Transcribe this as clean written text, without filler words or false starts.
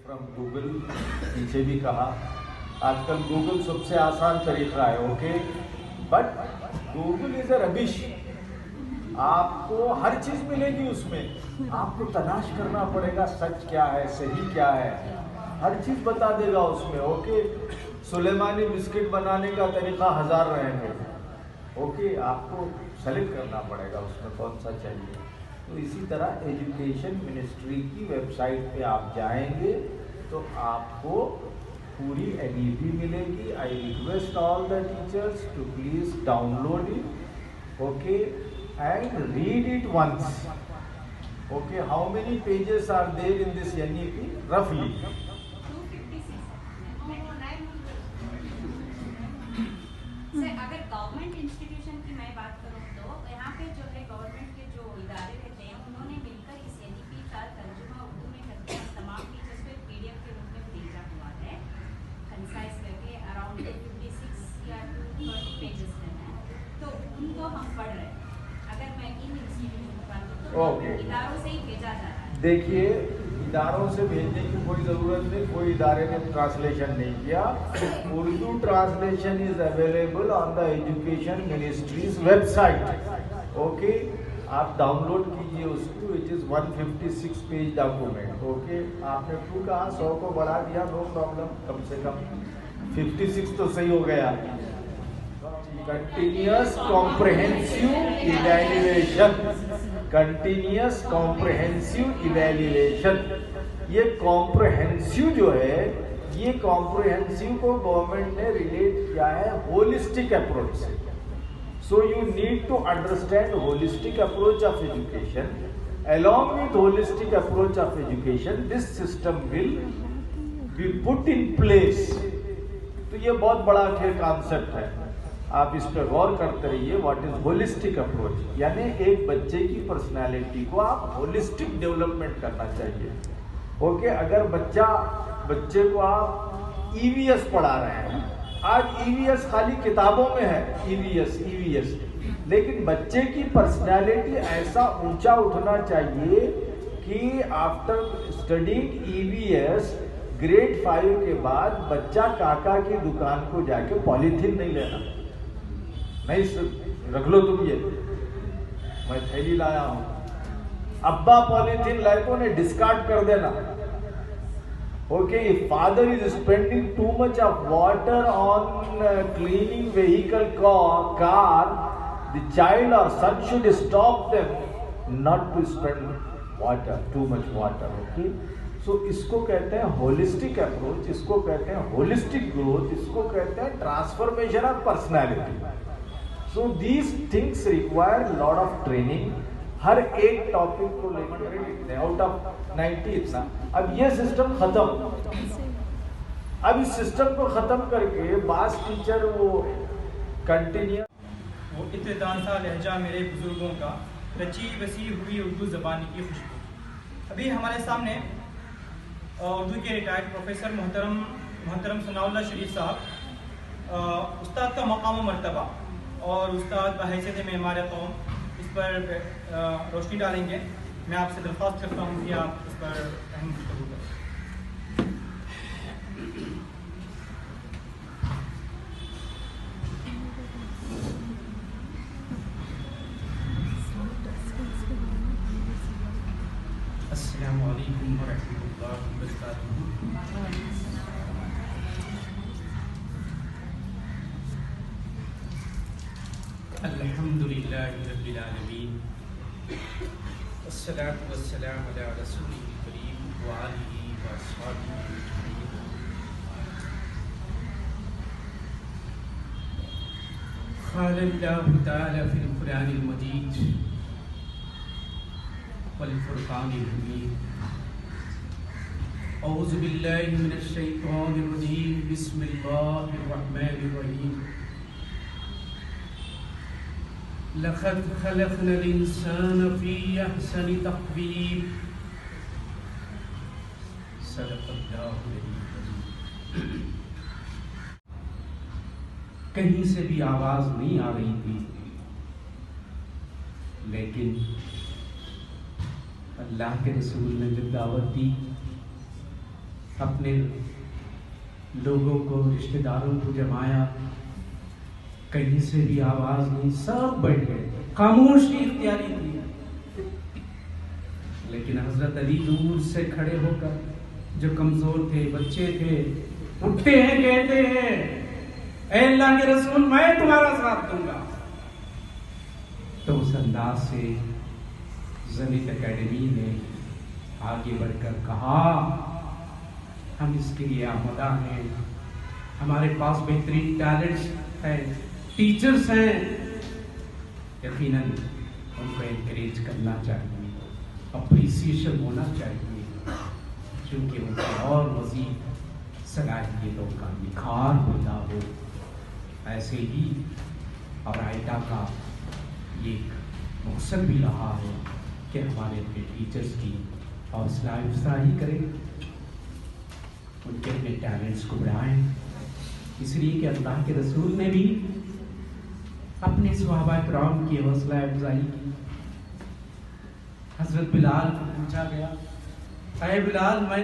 From Google, पीछे भी कहा आजकल गूगल सबसे आसान तरीका है, okay, but Google is a rubbish. आपको हर चीज मिलेगी उसमें, आपको तलाश करना पड़ेगा सच क्या है, सही क्या है, हर चीज बता देगा उसमें, ओके। सुलेमानी बिस्किट बनाने का तरीका 1000 रहेंगे, ओके, आपको सेलेक्ट करना पड़ेगा उसमें कौन सा चाहिए। तो इसी तरह एजुकेशन मिनिस्ट्री की वेबसाइट पे आप जाएंगे तो आपको पूरी एनईपी मिलेगी। I request all the teachers to please download it, okay, and read it once, okay. How many pages are there in this NEP रफली? अगर गवर्नमेंट इंस्टीट्यूशन की मैं बात करूं तो यहाँ पे जो है गवर्नमेंट के जो इदारे रहते हैं उन्होंने मिलकर इस एनईपी का तर्जुमा उर्दू में करके तमाम टीचर्स को पीडीएफ के रूप में भेजा हुआ है, कंसाइज करके अराउंड 256 या 230 पेजेस हैं, तो उनको हम पढ़ रहे हैं। अगर मैं इन इंस्टीट्यूशन की बात करूँ तो इदारों से ही भेजा जा रहा है। देखिए, इदारों से भेजने की कोई ज़रूरत नहीं, कोई इदारे ने ट्रांसलेशन नहीं किया। Urdu translation is available on the education ministries website, okay. आप डाउनलोड कीजिए उसको, it is 156 page document, okay. आपने टू कहा 100 को बढ़ा दिया, नो प्रॉब्लम, कम से कम 56 तो सही हो गया। Continuous comprehensive evaluation, continuous comprehensive evaluation, ये कॉम्प्रहेंसिव जो है, ये कॉम्प्रहेंसिव को गवर्नमेंट ने रिलेट किया है होलिस्टिक अप्रोच से। So you need to understand holistic approach of education, along with holistic approach of education this system will be put in place। तो ये बहुत बड़ा खेल कॉन्सेप्ट है, आप इस पर गौर करते रहिए। व्हाट इज होलिस्टिक अप्रोच, यानी एक बच्चे की पर्सनालिटी को आप होलिस्टिक डेवलपमेंट करना चाहिए, ओके। अगर बच्चे को आप ईवीएस पढ़ा रहे हैं, आज ईवीएस खाली किताबों में है, ईवीएस, लेकिन बच्चे की पर्सनालिटी ऐसा ऊंचा उठना चाहिए कि आफ्टर स्टडीइंग ईवीएस ग्रेड 5 के बाद बच्चा काका की दुकान को जाके पॉलीथीन नहीं लेना, नहीं रख लो तुम ये, मैं थैली लाया हूं, अब्बा पॉलीथीन लाए को ने डिस्कार्ड कर देना, okay. Father is spending too much of water on cleaning vehicle car, the child और son should stop them not to spend water, too much water, okay. So इसको कहते हैं होलिस्टिक अप्रोच, इसको कहते हैं होलिस्टिक ग्रोथ, इसको कहते हैं transformation of personality. So these things require lot of training. हर एक टॉपिक को लेकर आउट ऑफ 90 इतना। अब ये सिस्टम खत्म, अब इस सिस्टम को खत्म करके बास टीचर वो कंटिन्यू, वो इत्तेदान सा लहजा मेरे बुजुर्गों का, रची बसी हुई उर्दू ज़बानी की खुशबू। अभी हमारे सामने उर्दू के रिटायर्ड प्रोफेसर मोहतरम सनाउल्लाह शरीफ साहब, उस्ताद का मकाम मर्तबा और उस्ताद बहैसियत मेमार कौम इस पर रोशनी डालेंगे। मैं आपसे दरख्वास्त करता हूँ कि आप इस पर अहम गुफ्तगू करें। अस्सलामु अलैकुम व रहमतुल्लाहि व बरकातुहू। अल्हम्दुलिल्लाहि रब्बिल आलमीन, अस्सलातु वस्सलामु अला रसूलिल करीम व आलिहि व अस्हाबिहि अजमईन। क़ाल अल्लाहु तआला फ़िल क़ुरआनिल मजीद वल फ़ुरक़ानिल हमीद। औज़ु बिल्लाहि मिनश शैतानिर रजीम, बिस्मिल्लाहिर रहमानिर रहीम। लक़द ख़लक़नल इंसान फ़ी अहसनि तक़वीम, सदक़ल्लाहुल अज़ीम। कहीं से भी आवाज़ नहीं आ रही थी, लेकिन अल्लाह के रसूल ने जब दावत दी अपने लोगों को, रिश्तेदारों को जमाया, कहीं से भी आवाज नहीं, सब बैठ गए, खामोशी इख्तियारी थी। लेकिन हजरत अली दूर से खड़े होकर, जो कमजोर थे, बच्चे थे, उठते हैं, कहते हैं, ऐ अल्लाह के रसूल, मैं तुम्हारा साथ दूंगा। तो उस अंदाज से ज़ेनिथ एकेडमी ने आगे बढ़कर कहा, हम इसके लिए आमदा हैं, हमारे पास बेहतरीन टैलेंट्स हैं, टीचर्स हैं, यकीनन उनको एनकरेज करना चाहिए, अप्रिसिएशन होना चाहिए, क्योंकि उनकी और मज़ीद सलाहियतों का निखार पैदा हो। ऐसे ही और आइटा का ये मकसद भी रहा है कि हमारे अपने टीचर्स की हौसला अफजाई करें, उनके अपने टैलेंट्स को बढ़ाएं, इसलिए कि अल्लाह के रसूल ने भी अपने सहाबा किराम की हौसला अफजाई की। हजरत बिलाल को पूछा गया, अरे बिलाल, मैं